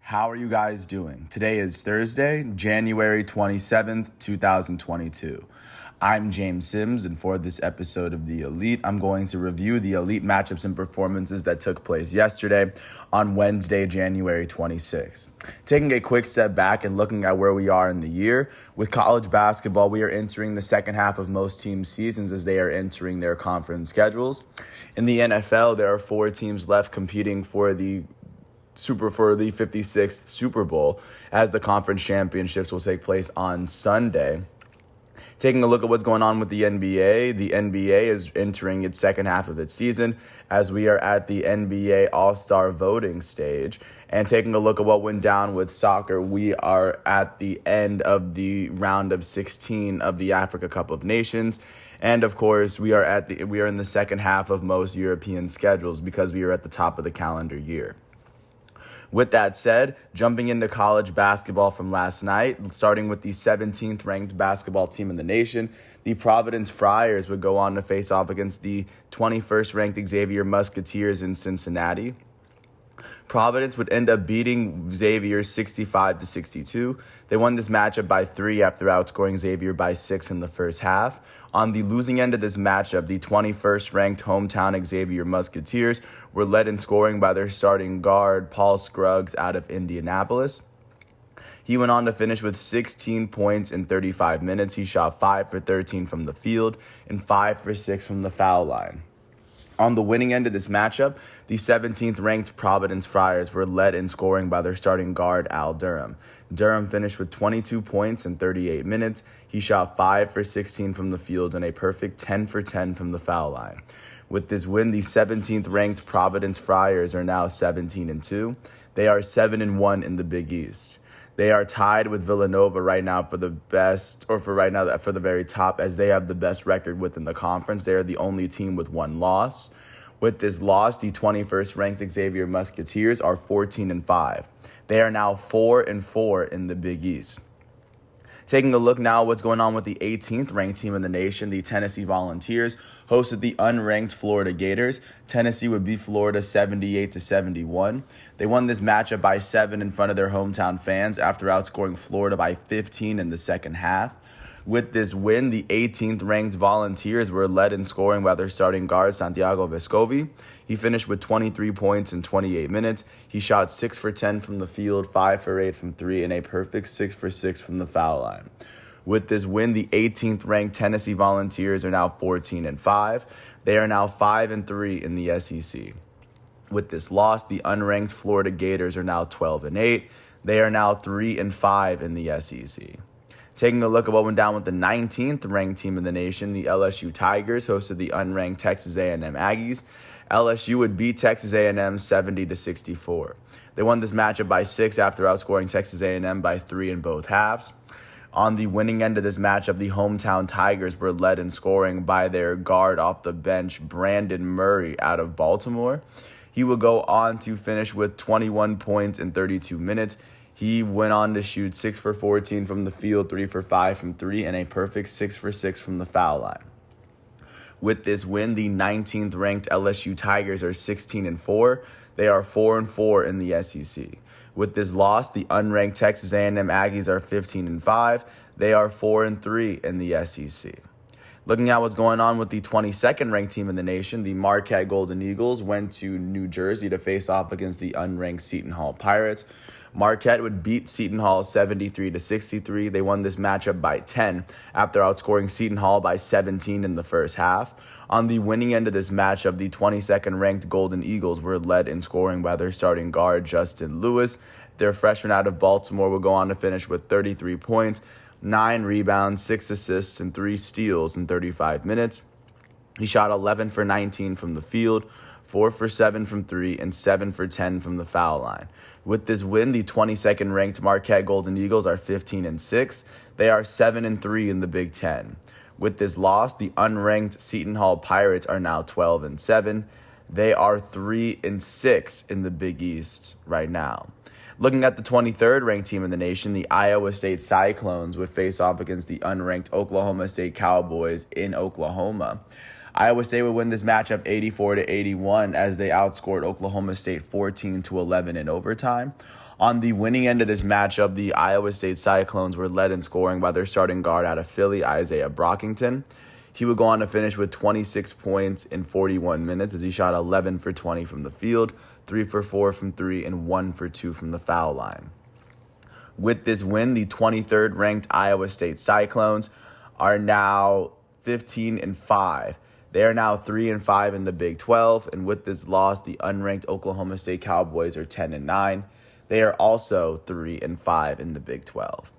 How are you guys doing? Today is Thursday, January 27th, 2022. I'm James Sims, and for this episode of The Elite, I'm going to review the Elite matchups and performances that took place yesterday on Wednesday, January 26th. Taking a quick step back and looking at where we are in the year, with college basketball, we are entering the second half of most teams' seasons as they are entering their conference schedules. In the NFL, there are 4 teams left competing for the 56th Super Bowl, as the conference championships will take place on Sunday. Taking a look at what's going on with the NBA is entering its second half of its season as we are at the NBA All-Star voting stage. And taking a look at what went down with soccer, we are at the end of the round of 16 of the Africa Cup of Nations. And of course, we are in the second half of most European schedules because we are at the top of the calendar year. With that said, jumping into college basketball from last night, starting with the 17th ranked basketball team in the nation, the Providence Friars would go on to face off against the 21st ranked Xavier Musketeers in Cincinnati. Providence would end up beating Xavier 65-62. They won this matchup by 3 after outscoring Xavier by 6 in the first half. On the losing end of this matchup, the 21st ranked hometown Xavier Musketeers were led in scoring by their starting guard, Paul Scruggs, out of Indianapolis. He went on to finish with 16 points in 35 minutes. He shot 5 for 13 from the field and 5 for 6 from the foul line. On the winning end of this matchup, the 17th ranked Providence Friars were led in scoring by their starting guard, Al Durham. Durham finished with 22 points in 38 minutes. He shot 5 for 16 from the field and a perfect 10 for 10 from the foul line. With this win, the 17th ranked Providence Friars are now 17-2. They are 7-1 in the Big East. They are tied with Villanova right now for the very top, as they have the best record within the conference. They are the only team with one loss. With this loss, the 21st ranked Xavier Musketeers are 14-5. They are now 4-4 in the Big East. Taking a look now at what's going on with the 18th ranked team in the nation, the Tennessee Volunteers hosted the unranked Florida Gators. Tennessee would beat Florida 78-71. They won this matchup by 7 in front of their hometown fans after outscoring Florida by 15 in the second half. With this win, the 18th ranked Volunteers were led in scoring by their starting guard, Santiago Vescovi. He finished with 23 points in 28 minutes. He shot 6 for 10 from the field, 5 for 8 from 3, and a perfect 6 for 6 from the foul line. With this win, the 18th ranked Tennessee Volunteers are now 14-5. They are now 5-3 in the SEC. With this loss, the unranked Florida Gators are now 12-8. They are now 3-5 in the SEC. Taking a look at what went down with the 19th ranked team in the nation, the LSU Tigers hosted the unranked Texas A&M Aggies. LSU would beat Texas A&M 70-64. They won this matchup by 6 after outscoring Texas A&M by 3 in both halves. On the winning end of this matchup, the hometown Tigers were led in scoring by their guard off the bench, Brandon Murray, out of Baltimore. He would go on to finish with 21 points in 32 minutes. He went on to shoot 6 for 14 from the field, 3 for 5 from 3, and a perfect 6 for 6 from the foul line. With this win, the 19th ranked LSU Tigers are 16-4. They are 4-4 in the SEC. With this loss, the unranked Texas A&M Aggies are 15-5. They are 4-3 in the SEC. Looking at what's going on with the 22nd ranked team in the nation, the Marquette Golden Eagles went to New Jersey to face off against the unranked Seton Hall Pirates. Marquette would beat Seton Hall 73-63. They won this matchup by 10 after outscoring Seton Hall by 17 in the first half. On the winning end of this matchup, the 22nd ranked Golden Eagles were led in scoring by their starting guard, Justin Lewis. Their freshman out of Baltimore would go on to finish with 33 points, 9 rebounds, 6 assists, and 3 steals in 35 minutes. He shot 11 for 19 from the field, 4 for 7 from 3, and 7 for 10 from the foul line. With this win, the 22nd ranked Marquette Golden Eagles are 15-6. They are 7-3 in the Big Ten. With this loss, the unranked Seton Hall Pirates are now 12-7. They are 3-6 in the Big East right now. Looking at the 23rd ranked team in the nation, the Iowa State Cyclones would face off against the unranked Oklahoma State Cowboys in Oklahoma. Iowa State would win this matchup 84-81 as they outscored Oklahoma State 14-11 in overtime. On the winning end of this matchup, the Iowa State Cyclones were led in scoring by their starting guard out of Philly, Isaiah Brockington. He would go on to finish with 26 points in 41 minutes as he shot 11 for 20 from the field, 3 for 4 from 3, and 1 for 2 from the foul line. With this win, the 23rd ranked Iowa State Cyclones are now 15-5. They are now 3-5 in the Big 12, and with this loss, the unranked Oklahoma State Cowboys are 10-9. They are also 3-5 in the Big 12.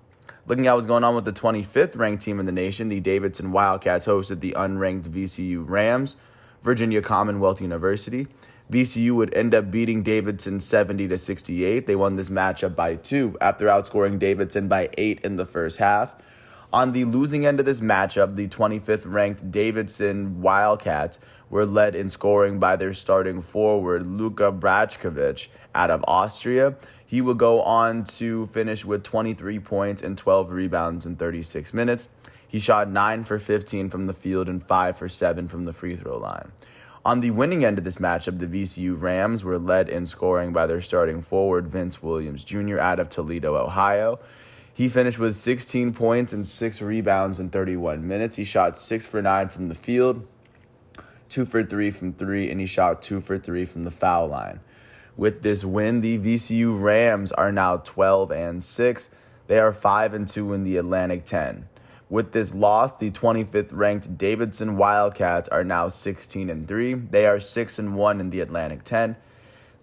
Looking at what's going on with the 25th ranked team in the nation, the Davidson Wildcats hosted the unranked VCU Rams, Virginia Commonwealth University. VCU would end up beating Davidson 70-68. They won this matchup by 2 after outscoring Davidson by 8 in the first half. On the losing end of this matchup, the 25th ranked Davidson Wildcats were led in scoring by their starting forward, Luka Brajkovic, out of Austria. He would go on to finish with 23 points and 12 rebounds in 36 minutes. He shot 9 for 15 from the field and 5 for 7 from the free throw line. On the winning end of this matchup, the VCU Rams were led in scoring by their starting forward, Vince Williams Jr., out of Toledo, Ohio. He finished with 16 points and 6 rebounds in 31 minutes. He shot 6 for 9 from the field, 2 for 3 from 3, and he shot 2 for 3 from the foul line. With this win, the VCU Rams are now 12-6. They are 5-2 in the Atlantic 10. With this loss, the 25th ranked Davidson Wildcats are now 16-3. They are 6-1 in the Atlantic 10.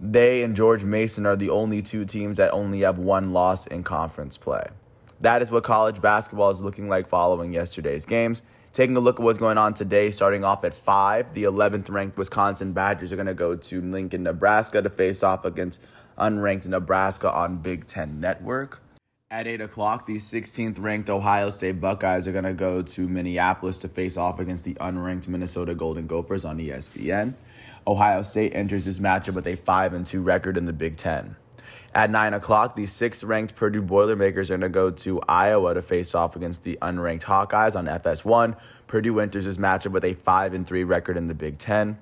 They and George Mason are the only two teams that only have one loss in conference play. That is what college basketball is looking like following yesterday's games. Taking a look at what's going on today, starting off at 5, the 11th ranked Wisconsin Badgers are going to go to Lincoln, Nebraska to face off against unranked Nebraska on Big Ten Network. At 8 o'clock, the 16th ranked Ohio State Buckeyes are going to go to Minneapolis to face off against the unranked Minnesota Golden Gophers on ESPN. Ohio State enters this matchup with a 5-2 record in the Big Ten. At 9 o'clock, the 6th ranked Purdue Boilermakers are going to go to Iowa to face off against the unranked Hawkeyes on FS1. Purdue enters this matchup with a 5-3 record in the Big Ten.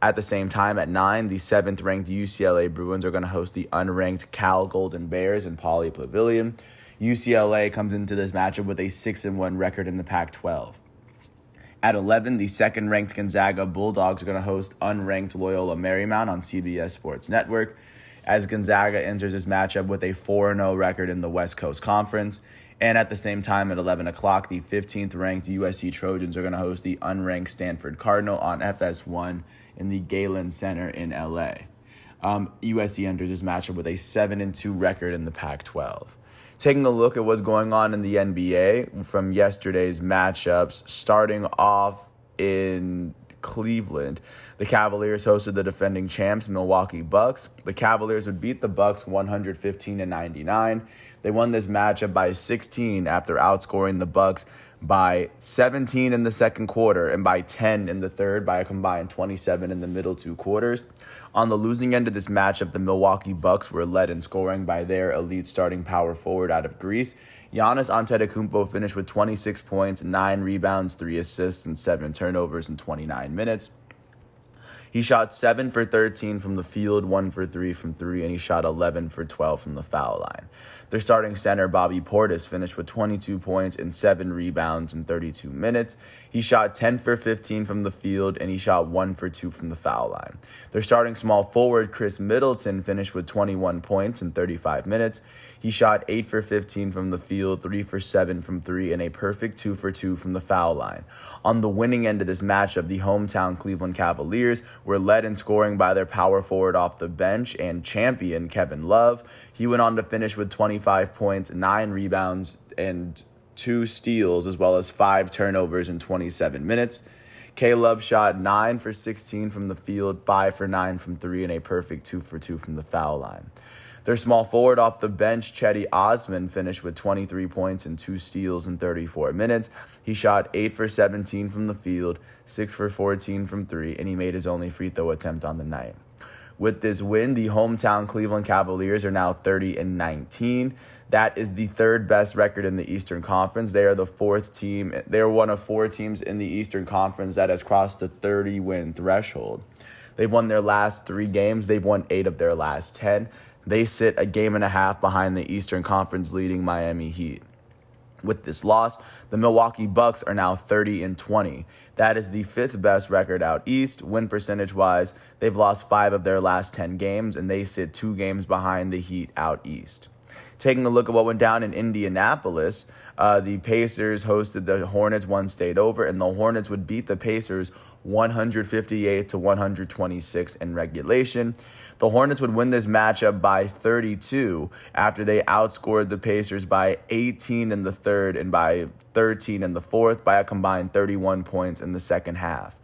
At the same time, at 9, the 7th ranked UCLA Bruins are going to host the unranked Cal Golden Bears in Pauley Pavilion. UCLA comes into this matchup with a 6-1 record in the Pac-12. At 11, the 2nd ranked Gonzaga Bulldogs are going to host unranked Loyola Marymount on CBS Sports Network, as Gonzaga enters this matchup with a 4-0 record in the West Coast Conference. And at the same time, at 11 o'clock, the 15th ranked USC Trojans are going to host the unranked Stanford Cardinal on FS1 in the Galen Center in LA. USC enters this matchup with a 7-2 record in the Pac-12. Taking a look at what's going on in the NBA from yesterday's matchups, starting off in Cleveland, the Cavaliers hosted the defending champs, Milwaukee Bucks. The Cavaliers would beat the Bucks 115-99. They won this matchup by 16 after outscoring the Bucks by 17 in the second quarter and by 10 in the third, by a combined 27 in the middle two quarters. On the losing end of this matchup, the Milwaukee Bucks were led in scoring by their elite starting power forward out of Greece. Giannis Antetokounmpo finished with 26 points, 9 rebounds, 3 assists, and 7 turnovers in 29 minutes. He shot 7 for 13 from the field, 1 for 3 from 3, and he shot 11 for 12 from the foul line. Their starting center, Bobby Portis, finished with 22 points and 7 rebounds in 32 minutes. He shot 10 for 15 from the field, and he shot 1 for 2 from the foul line. Their starting small forward, Chris Middleton, finished with 21 points in 35 minutes. He shot 8 for 15 from the field, 3 for 7 from 3, and a perfect 2 for 2 from the foul line. On the winning end of this matchup, the hometown Cleveland Cavaliers were led in scoring by their power forward off the bench and champion, Kevin Love. He went on to finish with 25 points, 9 rebounds, and 2 steals, as well as 5 turnovers in 27 minutes. K-Love shot 9 for 16 from the field, 5 for 9 from 3, and a perfect 2 for 2 from the foul line. Their small forward off the bench, Cedi Osman, finished with 23 points and 2 steals in 34 minutes. He shot 8 for 17 from the field, 6 for 14 from 3, and he made his only free throw attempt on the night. With this win, the hometown Cleveland Cavaliers are now 30-19. That is the 3rd best record in the Eastern Conference. They are the 4th team. They are one of 4 teams in the Eastern Conference that has crossed the 30-win threshold. They've won their last 3 games. They've won 8 of their last 10. They sit a game and a half behind the Eastern Conference leading Miami Heat. With this loss, the Milwaukee Bucks are now 30-20. That is the fifth best record out east. Win percentage wise, they've lost 5 of their last 10 games, and they sit 2 games behind the Heat out east. Taking a look at what went down in Indianapolis, the Pacers hosted the Hornets. One stayed over, and the Hornets would beat the Pacers 158-126 in regulation. The Hornets would win this matchup by 32 after they outscored the Pacers by 18 in the third and by 13 in the fourth by a combined 31 points in the second half.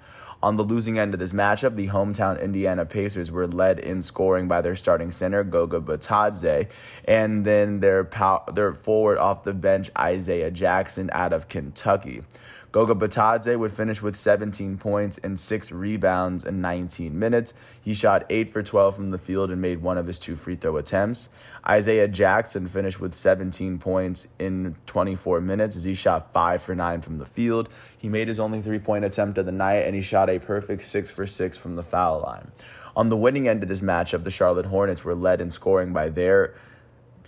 On the losing end of this matchup, the hometown Indiana Pacers were led in scoring by their starting center, Goga Bitadze, and then their forward off the bench, Isaiah Jackson, out of Kentucky. Goga Bitadze would finish with 17 points and 6 rebounds in 19 minutes. He shot 8 for 12 from the field and made one of his 2 free throw attempts. Isaiah Jackson finished with 17 points in 24 minutes as he shot 5 for 9 from the field. He made his only 3-point attempt of the night, and he shot a perfect 6 for 6 from the foul line. On the winning end of this matchup, the Charlotte Hornets were led in scoring by their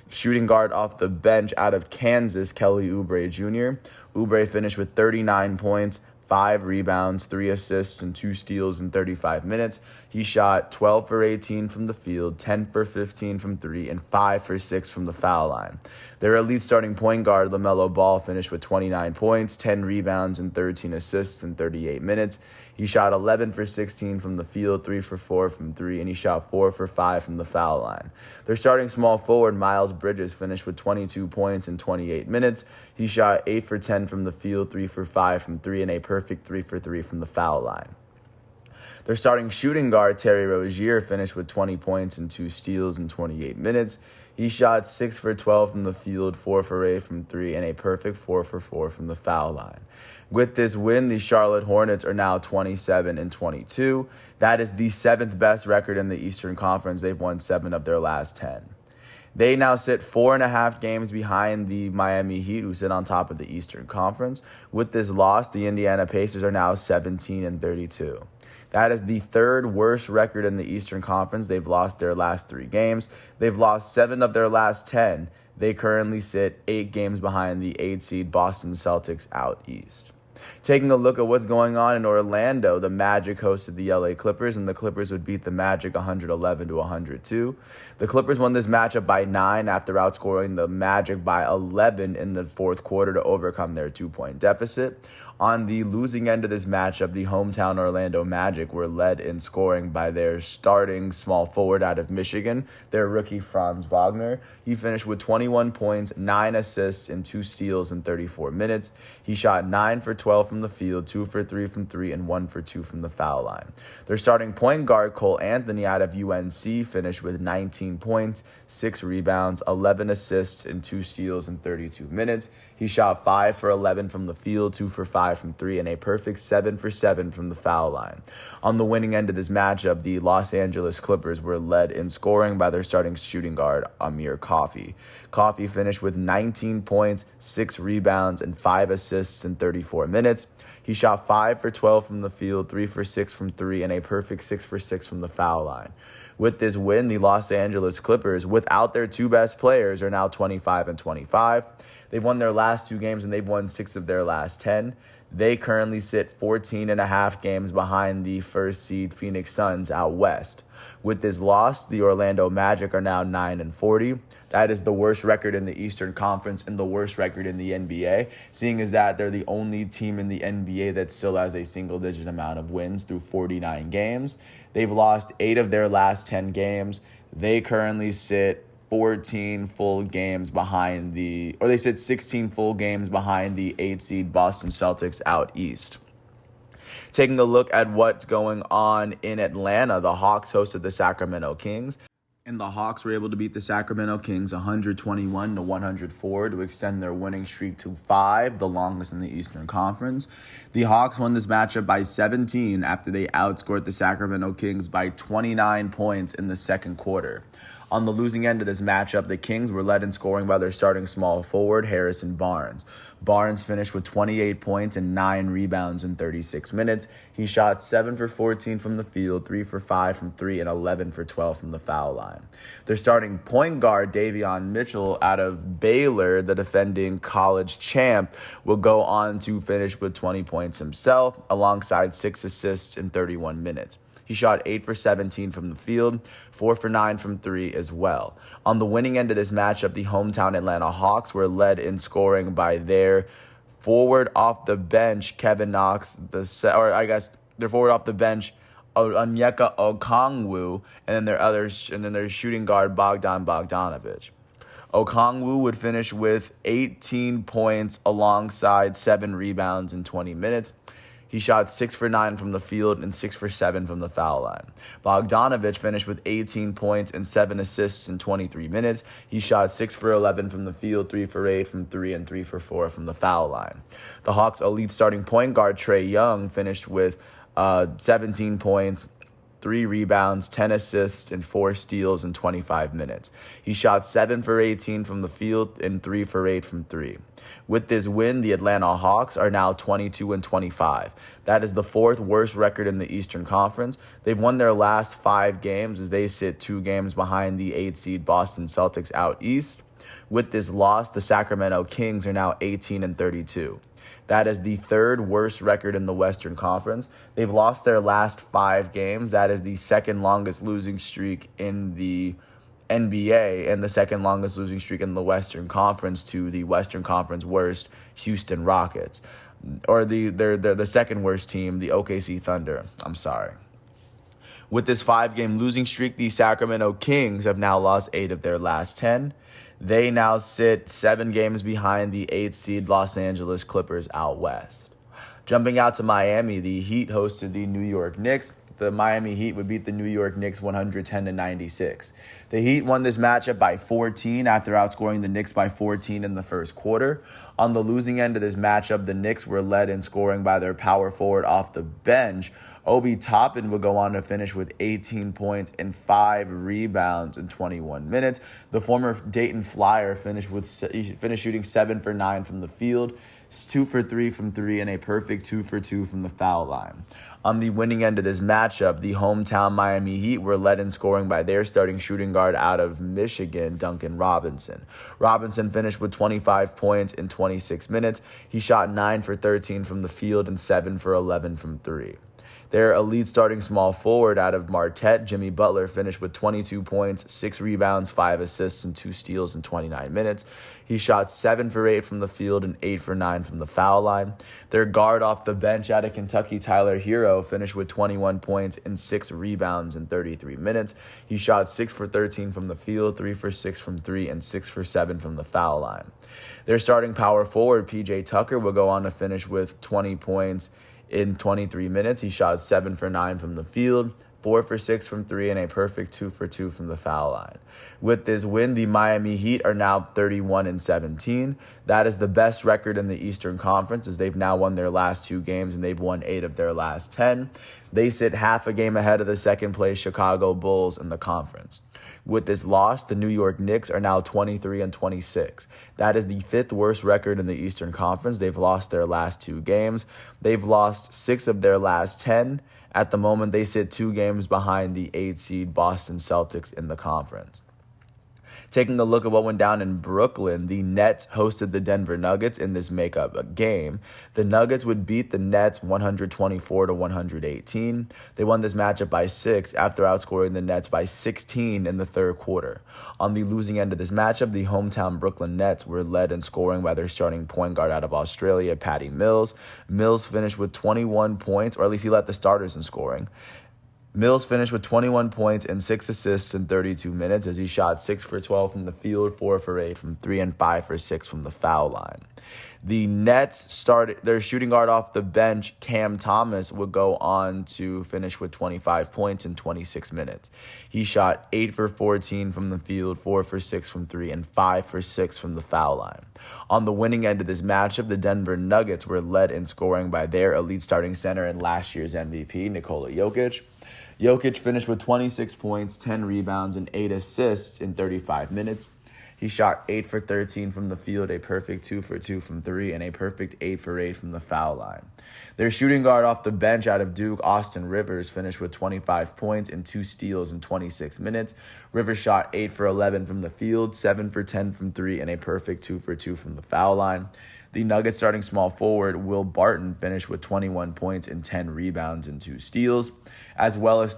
shooting guard off the bench out of Kansas, Kelly Oubre Jr. Oubre finished with 39 points, 5 rebounds, 3 assists, and 2 steals in 35 minutes. He shot 12 for 18 from the field, 10 for 15 from 3, and 5 for 6 from the foul line. Their elite starting point guard, LaMelo Ball, finished with 29 points, 10 rebounds, and 13 assists in 38 minutes. He shot 11 for 16 from the field, 3 for 4 from 3, and he shot 4 for 5 from the foul line. Their starting small forward, Miles Bridges, finished with 22 points in 28 minutes. He shot 8 for 10 from the field, 3 for 5 from 3, and a perfect 3 for 3 from the foul line. Their starting shooting guard, Terry Rozier, finished with 20 points and 2 steals in 28 minutes. He shot 6 for 12 from the field, 4 for 8 from 3, and a perfect 4 for 4 from the foul line. With this win, the Charlotte Hornets are now 27-22. That is the 7th best record in the Eastern Conference. They've won 7 of their last 10. They now sit 4.5 games behind the Miami Heat, who sit on top of the Eastern Conference. With this loss, the Indiana Pacers are now 17-32. That is the 3rd worst record in the Eastern Conference. They've lost their last 3 games. They've lost 7 of their last 10. They currently sit 8 games behind the 8 seed Boston Celtics out east. Taking a look at what's going on in Orlando, the Magic hosted the LA Clippers, and the Clippers would beat the Magic 111-102. The Clippers won this matchup by 9 after outscoring the Magic by 11 in the fourth quarter to overcome their 2-point deficit. On the losing end of this matchup, the hometown Orlando Magic were led in scoring by their starting small forward out of Michigan, their rookie Franz Wagner. He finished with 21 points, 9 assists, and 2 steals in 34 minutes. He shot 9 for 12 from the field, 2 for 3 from 3, and 1 for 2 from the foul line. Their starting point guard, Cole Anthony out of UNC, finished with 19 points, 6 rebounds, 11 assists, and 2 steals in 32 minutes. He shot 5 for 11 from the field, 2 for 5 from 3, and a perfect 7 for 7 from the foul line. On the winning end of this matchup, the Los Angeles Clippers were led in scoring by their starting shooting guard, Amir Coffey. Coffey finished with 19 points, 6 rebounds, and 5 assists in 34 minutes. He shot 5 for 12 from the field, 3 for 6 from 3, and a perfect 6 for 6 from the foul line. With this win, the Los Angeles Clippers, without their 2 best players, are now 25-25. They've won their last 2 games, and they've won 6 of their last 10. They currently sit 14.5 games behind the first seed Phoenix Suns out west. With this loss, the Orlando Magic are now 9-40. That is the worst record in the Eastern Conference and the worst record in the NBA, seeing as that they're the only team in the NBA that still has a single-digit amount of wins through 49 games. They've lost 8 of their last 10 games. They currently sit 14 full games behind they sit 16 full games behind the 8 seed Boston Celtics out east. Taking a look at what's going on in Atlanta, the Hawks hosted the Sacramento Kings, and the Hawks were able to beat the Sacramento Kings 121-104 to extend their winning streak to 5, the longest in the Eastern Conference. The Hawks won this matchup by 17 after they outscored the Sacramento Kings by 29 points in the second quarter. On the losing end of this matchup, the Kings were led in scoring by their starting small forward, Harrison Barnes. Barnes finished with 28 points and 9 rebounds in 36 minutes. He shot 7 for 14 from the field, 3 for 5 from 3, and 11 for 12 from the foul line. Their starting point guard, Davion Mitchell, out of Baylor, the defending college champ, will go on to finish with 20 points himself, alongside 6 assists in 31 minutes. He shot 8 for 17 from the field, 4 for 9 from 3 as well. On the winning end of this matchup, the hometown Atlanta Hawks were led in scoring by their forward off the bench, Kevin Knox, their forward off the bench, Onyeka Okongwu, and then their shooting guard, Bogdan Bogdanovic. Okongwu would finish with 18 points alongside 7 rebounds in 20 minutes. He shot 6 for 9 from the field and 6 for 7 from the foul line. Bogdanovic finished with 18 points and 7 assists in 23 minutes. He shot 6 for 11 from the field, 3 for 8 from 3, and 3 for 4 from the foul line. The Hawks' elite starting point guard, Trae Young, finished with 17 points, 3 rebounds, 10 assists, and 4 steals in 25 minutes. He shot 7 for 18 from the field and 3 for 8 from 3. With this win, the Atlanta Hawks are now 22-25. That is the 4th worst record in the Eastern Conference. They've won their last 5 games as they sit 2 games behind the 8-seed Boston Celtics out east. With this loss, the Sacramento Kings are now 18-32. That is the 3rd worst record in the Western Conference. They've lost their last 5 games. That is the 2nd longest losing streak in the NBA and the 2nd longest losing streak in the Western Conference to the Western Conference worst Houston Rockets, or they're the 2nd worst team, the OKC Thunder. I'm sorry. With this 5-game losing streak, the Sacramento Kings have now lost 8 of their last 10. They now sit 7 games behind the 8th seed Los Angeles Clippers out west. Jumping out to Miami, the Heat hosted the New York Knicks. The Miami Heat would beat the New York Knicks 110-96. The Heat won this matchup by 14 after outscoring the Knicks by 14 in the first quarter. On the losing end of this matchup, the Knicks were led in scoring by their power forward off the bench. Obi Toppin would go on to finish with 18 points and 5 rebounds in 21 minutes. The former Dayton Flyer finished shooting 7 for 9 from the field, 2 for 3 from 3, and a perfect 2 for 2 from the foul line. On the winning end of this matchup, the hometown Miami Heat were led in scoring by their starting shooting guard out of Michigan, Duncan Robinson. Robinson finished with 25 points in 26 minutes. He shot 9 for 13 from the field and 7 for 11 from 3. Their elite starting small forward out of Marquette, Jimmy Butler, finished with 22 points, 6 rebounds, 5 assists, and 2 steals in 29 minutes. He shot 7 for 8 from the field and 8 for 9 from the foul line. Their guard off the bench out of Kentucky, Tyler Hero, finished with 21 points and 6 rebounds in 33 minutes. He shot 6 for 13 from the field, 3 for 6 from 3, and 6 for 7 from the foul line. Their starting power forward, PJ Tucker, will go on to finish with 20 points in 23 minutes. He shot 7 for 9 from the field, 4 for 6 from 3, and a perfect 2 for 2 from the foul line. With this win, the Miami Heat are now 31-17. That is the best record in the Eastern Conference, as they've now won their last 2 games and they've won 8 of their last 10. They sit half a game ahead of the second-place Chicago Bulls in the conference. With this loss, the New York Knicks are now 23-26. That is the 5th worst record in the Eastern Conference. They've lost their last 2 games. They've lost 6 of their last 10. At the moment, they sit 2 games behind the 8-seed Boston Celtics in the conference. Taking a look at what went down in Brooklyn, the Nets hosted the Denver Nuggets in this makeup game. The Nuggets would beat the Nets 124-118. They won this matchup by 6 after outscoring the Nets by 16 in the third quarter. On the losing end of this matchup, the hometown Brooklyn Nets were led in scoring by their starting point guard out of Australia, Patty Mills. Mills finished with 21 points, or at least he led the starters in scoring. Mills finished with 21 points and 6 assists in 32 minutes as he shot 6 for 12 from the field, 4 for 8 from 3, and 5 for 6 from the foul line. The Nets started their shooting guard off the bench, Cam Thomas, would go on to finish with 25 points in 26 minutes. He shot 8 for 14 from the field, 4 for 6 from 3, and 5 for 6 from the foul line. On the winning end of this matchup, the Denver Nuggets were led in scoring by their elite starting center and last year's MVP, Nikola Jokic. Jokic finished with 26 points, 10 rebounds, and 8 assists in 35 minutes. He shot 8 for 13 from the field, a perfect 2 for 2 from 3, and a perfect 8 for 8 from the foul line. Their shooting guard off the bench out of Duke, Austin Rivers, finished with 25 points and 2 steals in 26 minutes. Rivers shot 8 for 11 from the field, 7 for 10 from 3, and a perfect 2 for 2 from the foul line. The Nuggets starting small forward Will Barton finished with 21 points and 10 rebounds and 2 steals, as well as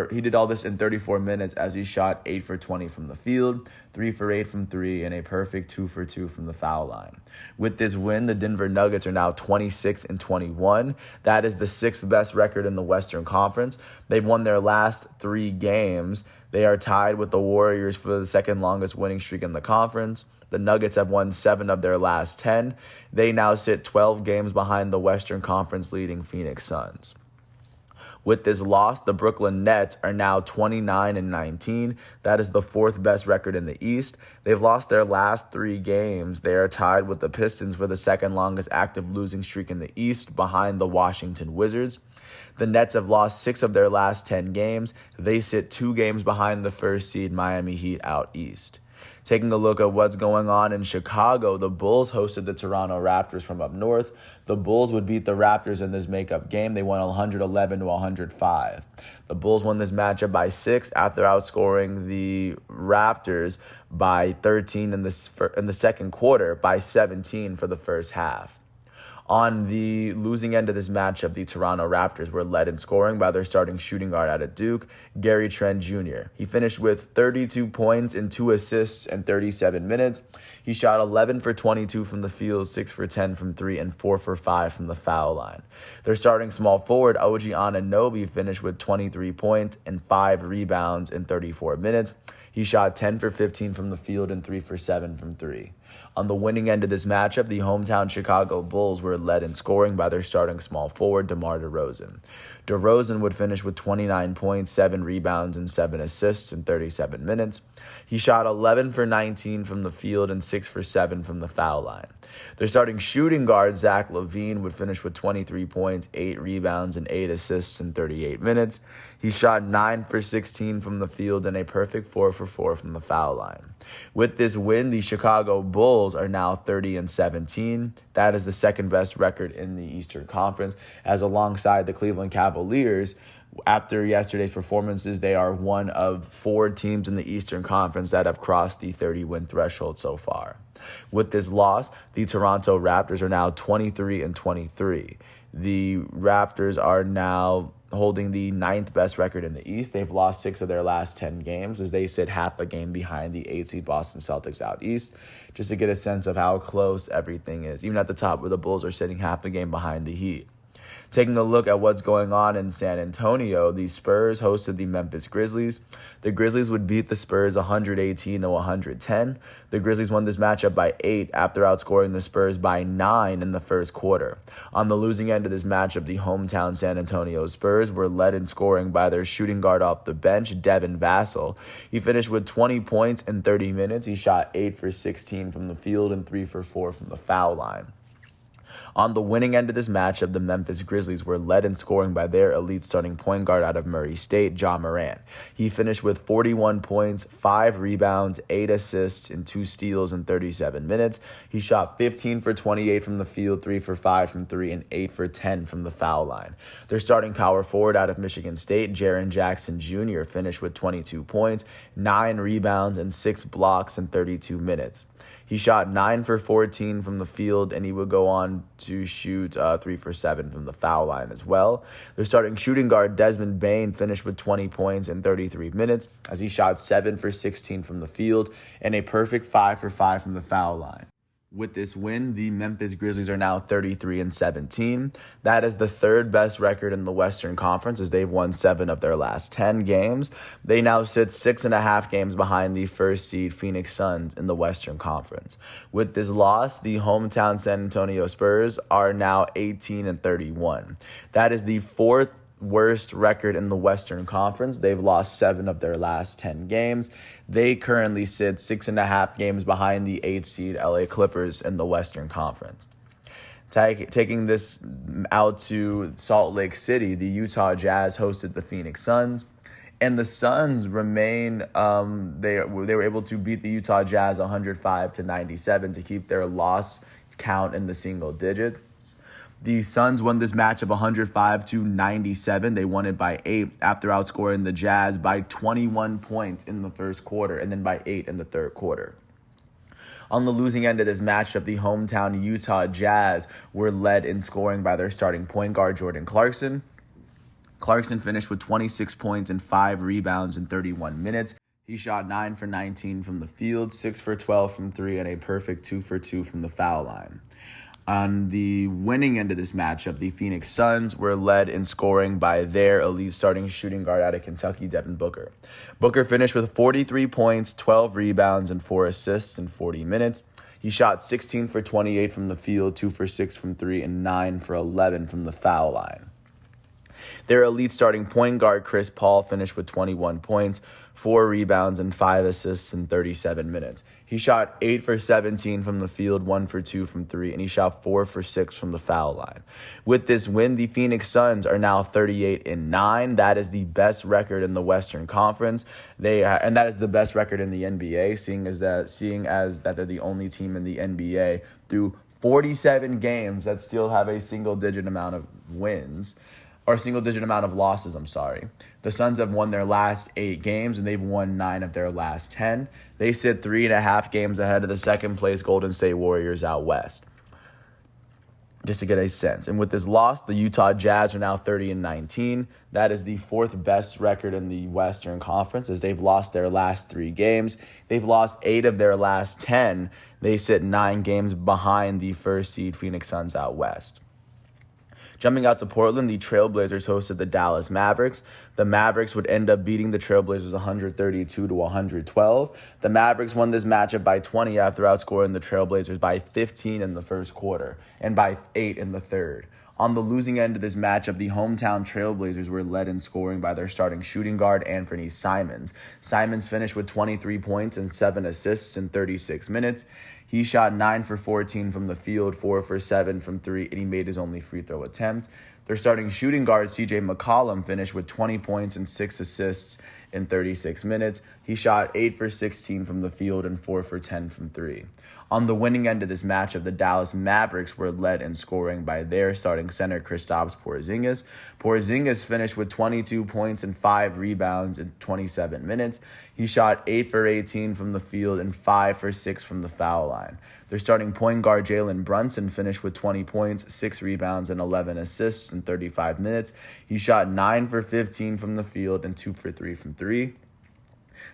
he did all this in 34 minutes as he shot 8 for 20 from the field, 3 for 8 from 3, and a perfect 2 for 2 from the foul line. With this win, the Denver Nuggets are now 26 and 21. That is the 6th best record in the Western Conference. They've won their last 3 games. They are tied with the Warriors for the second longest winning streak in the conference. The Nuggets have won 7 of their last 10. They now sit 12 games behind the Western Conference leading Phoenix Suns. With this loss, the Brooklyn Nets are now 29 and 19. That is the 4th best record in the East. They've lost their last 3 games. They are tied with the Pistons for the second longest active losing streak in the East behind the Washington Wizards. The Nets have lost 6 of their last 10 games. They sit 2 games behind the first seed Miami Heat out East. Taking a look at what's going on in Chicago, the Bulls hosted the Toronto Raptors from up north. The Bulls would beat the Raptors in this makeup game. They won 111 to 105. The Bulls won this matchup by 6 after outscoring the Raptors by 13 in the second quarter, by 17 for the first half. On the losing end of this matchup, the Toronto Raptors were led in scoring by their starting shooting guard out of Duke, Gary Trent Jr. He finished with 32 points and 2 assists in 37 minutes. He shot 11 for 22 from the field, 6 for 10 from 3, and 4 for 5 from the foul line. Their starting small forward, OG Anunoby, finished with 23 points and 5 rebounds in 34 minutes. He shot 10 for 15 from the field and 3 for 7 from 3. On the winning end of this matchup, the hometown Chicago Bulls were led in scoring by their starting small forward, DeMar DeRozan. DeRozan would finish with 29 points, 7 rebounds, and 7 assists in 37 minutes. He shot 11 for 19 from the field and 6 for 7 from the foul line. Their starting shooting guard, Zach LaVine, would finish with 23 points, 8 rebounds, and 8 assists in 38 minutes. He shot 9 for 16 from the field and a perfect 4 for 4 from the foul line. With this win, the Chicago Bulls are now 30 and 17. That is the second best record in the Eastern Conference, as alongside the Cleveland Cavaliers, after yesterday's performances, they are one of 4 teams in the Eastern Conference that have crossed the 30-win threshold so far. With this loss, the Toronto Raptors are now 23 and 23. The Raptors are now holding the 9th best record in the East. They've lost 6 of their last 10 games as they sit half a game behind the 8th seed Boston Celtics out East, just to get a sense of how close everything is, even at the top where the Bulls are sitting half a game behind the Heat. Taking a look at what's going on in San Antonio, the Spurs hosted the Memphis Grizzlies. The Grizzlies would beat the Spurs 118 to 110. The Grizzlies won this matchup by 8 after outscoring the Spurs by 9 in the first quarter. On the losing end of this matchup, the hometown San Antonio Spurs were led in scoring by their shooting guard off the bench, Devin Vassell. He finished with 20 points in 30 minutes. He shot 8 for 16 from the field and 3 for 4 from the foul line. On the winning end of this matchup, the Memphis Grizzlies were led in scoring by their elite starting point guard out of Murray State, Ja Morant. He finished with 41 points, 5 rebounds, 8 assists, and 2 steals in 37 minutes. He shot 15 for 28 from the field, 3 for 5 from 3, and 8 for 10 from the foul line. Their starting power forward out of Michigan State, Jaren Jackson Jr., finished with 22 points, 9 rebounds, and 6 blocks in 32 minutes. He shot 9 for 14 from the field, and he would go on to shoot 3 for 7 from the foul line as well. Their starting shooting guard, Desmond Bane, finished with 20 points in 33 minutes as he shot 7 for 16 from the field and a perfect 5 for 5 from the foul line. With this win, the Memphis Grizzlies are now 33 and 17. That is the 3rd best record in the Western Conference as they've won 7 of their last 10 games. They now sit 6.5 games behind the first seed Phoenix Suns in the Western Conference. With this loss, the hometown San Antonio Spurs are now 18 and 31. That is the 4th worst record in the Western Conference. They've lost 7 of their last 10 games. They currently sit 6.5 games behind the 8th seed LA Clippers in the Western Conference. Taking this out to Salt Lake City, the Utah Jazz hosted the Phoenix Suns. And the Suns remain, they were able to beat the Utah Jazz 105-97 to keep their loss count in the single digits. The Suns won this matchup 105-97. They won it by 8 after outscoring the Jazz by 21 points in the first quarter and then by 8 in the third quarter. On the losing end of this matchup, the hometown Utah Jazz were led in scoring by their starting point guard, Jordan Clarkson. Clarkson finished with 26 points and 5 rebounds in 31 minutes. He shot 9 for 19 from the field, 6 for 12 from 3, and a perfect 2 for 2 from the foul line. On the winning end of this matchup, the Phoenix Suns were led in scoring by their elite starting shooting guard out of Kentucky, Devin Booker. Booker finished with 43 points, 12 rebounds, and 4 assists in 40 minutes. He shot 16 for 28 from the field, 2 for 6 from 3, and 9 for 11 from the foul line. Their elite starting point guard, Chris Paul, finished with 21 points, 4 rebounds, and 5 assists in 37 minutes. He shot 8 for 17 from the field, 1 for 2 from 3, and he shot 4 for 6 from the foul line. With this win, the Phoenix Suns are now 38-9. That is the best record in the Western Conference. And that is the best record in the NBA, seeing as that they're the only team in the NBA through 47 games that still have a single-digit amount of wins. Or single-digit amount of losses, The Suns have won their last 8 games, and they've won 9 of their last 10. They sit 3.5 games ahead of the second-place Golden State Warriors out west, just to get a sense. And with this loss, the Utah Jazz are now 30-19. That is the 4th best record in the Western Conference, as they've lost their last 3 games. They've lost 8 of their last 10. They sit 9 games behind the first seed Phoenix Suns out west. Jumping out to Portland, the Trailblazers hosted the Dallas Mavericks. The Mavericks would end up beating the Trailblazers 132-112. The Mavericks won this matchup by 20 after outscoring the Trailblazers by 15 in the first quarter and by 8 in the third. On the losing end of this matchup, the hometown Trailblazers were led in scoring by their starting shooting guard, Anthony Simons. Simons finished with 23 points and 7 assists in 36 minutes. He shot 9 for 14 from the field, 4 for 7 from 3, and he made his only free throw attempt. Their starting shooting guard, CJ McCollum, finished with 20 points and 6 assists in 36 minutes. He shot 8 for 16 from the field and 4 for 10 from 3. On the winning end of this matchup, the Dallas Mavericks were led in scoring by their starting center, Kristaps Porzingis. Porzingis finished with 22 points and 5 rebounds in 27 minutes. He shot 8 for 18 from the field and 5 for 6 from the foul line. Their starting point guard, Jalen Brunson, finished with 20 points, 6 rebounds, and 11 assists in 35 minutes. He shot 9 for 15 from the field and 2 for 3 from 3.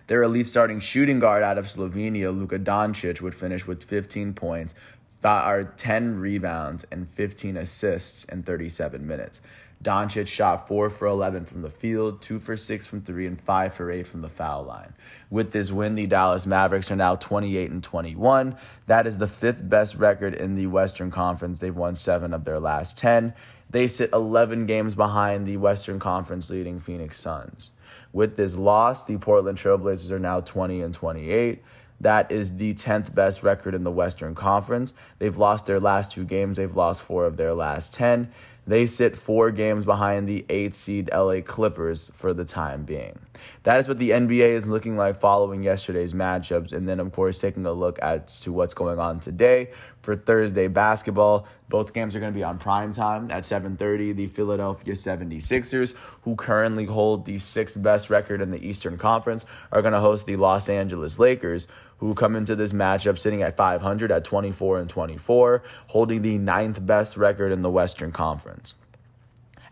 Their elite starting shooting guard out of Slovenia, Luka Doncic, would finish with 15 points, 10 rebounds, and 15 assists in 37 minutes. Doncic shot 4 for 11 from the field, 2 for 6 from 3, and 5 for 8 from the foul line. With this win, the Dallas Mavericks are now 28-21. That is the 5th best record in the Western Conference. They've won 7 of their last 10. They sit 11 games behind the Western Conference leading Phoenix Suns. With this loss, the Portland Trailblazers are now 20-28. That is the 10th best record in the Western Conference. They've lost their last 2 games. They've lost 4 of their last 10. They sit 4 games behind the 8th seed LA Clippers for the time being. That is what the NBA is looking like following yesterday's matchups. And then, of course, taking a look to what's going on today for Thursday basketball. Both games are going to be on primetime at 7:30. The Philadelphia 76ers, who currently hold the 6th best record in the Eastern Conference, are going to host the Los Angeles Lakers, who come into this matchup sitting at 500 at 24-24, holding the 9th best record in the Western Conference.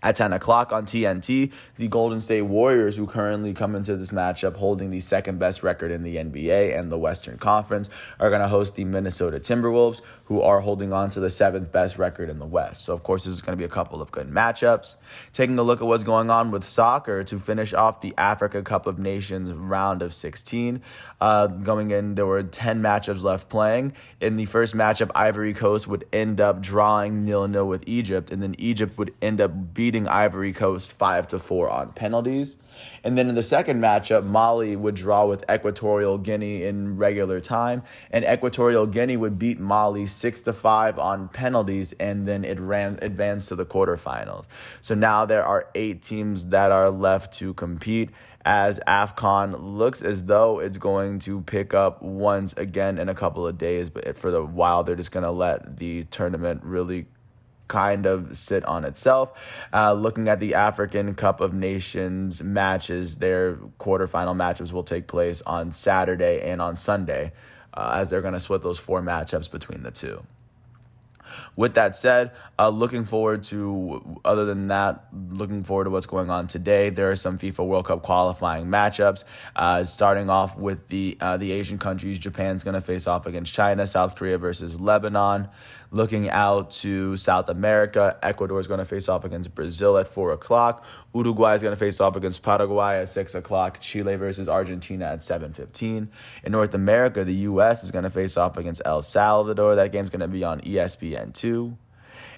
At 10 o'clock on TNT, the Golden State Warriors, who currently come into this matchup holding the 2nd best record in the NBA and the Western Conference, are going to host the Minnesota Timberwolves, who are holding on to the 7th best record in the West. So, of course, this is going to be a couple of good matchups. Taking a look at what's going on with soccer to finish off the Africa Cup of Nations round of 16. Going in, there were 10 matchups left playing. In the first matchup, Ivory Coast would end up drawing 0-0 with Egypt, and then Egypt would end up beating beating Ivory Coast 5-4 on penalties. And then in the second matchup, Mali would draw with Equatorial Guinea in regular time, and Equatorial Guinea would beat Mali 6-5 on penalties, and then it advanced to the quarterfinals. So now there are 8 teams that are left to compete, as AFCON looks as though it's going to pick up once again in a couple of days, but for the while they're just going to let the tournament really kind of sit on itself. Looking at the African Cup of Nations matches, their quarterfinal matchups will take place on Saturday and on Sunday, as they're going to split those 4 matchups between the two. With that said, looking forward to what's going on today. There are some FIFA World Cup qualifying matchups, starting off with the Asian countries. Japan's going to face off against China, South Korea versus Lebanon. Looking out to South America, Ecuador is going to face off against Brazil at 4 o'clock. Uruguay is going to face off against Paraguay at 6 o'clock. Chile versus Argentina at 7:15. In North America, the U.S. is going to face off against El Salvador. That game's going to be on ESPN2.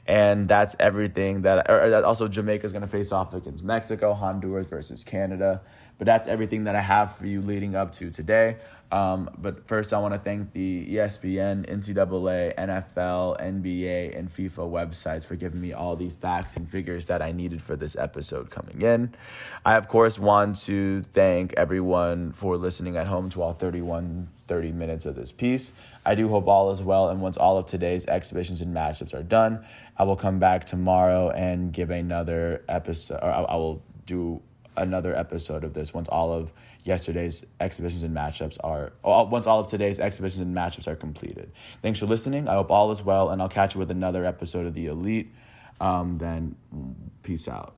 And that's everything also Jamaica is going to face off against Mexico, Honduras versus Canada. But that's everything that I have for you leading up to today. But first, I want to thank the ESPN, NCAA, NFL, NBA, and FIFA websites for giving me all the facts and figures that I needed for this episode coming in. I, of course, want to thank everyone for listening at home to all 30 minutes of this piece. I do hope all is well, and once all of today's exhibitions and matchups are done, I will come back tomorrow and give another episode, or I will do another episode of this once all of today's exhibitions and matchups are completed. Thanks for listening. I hope all is well, and I'll catch you with another episode of The Elite. Then peace out.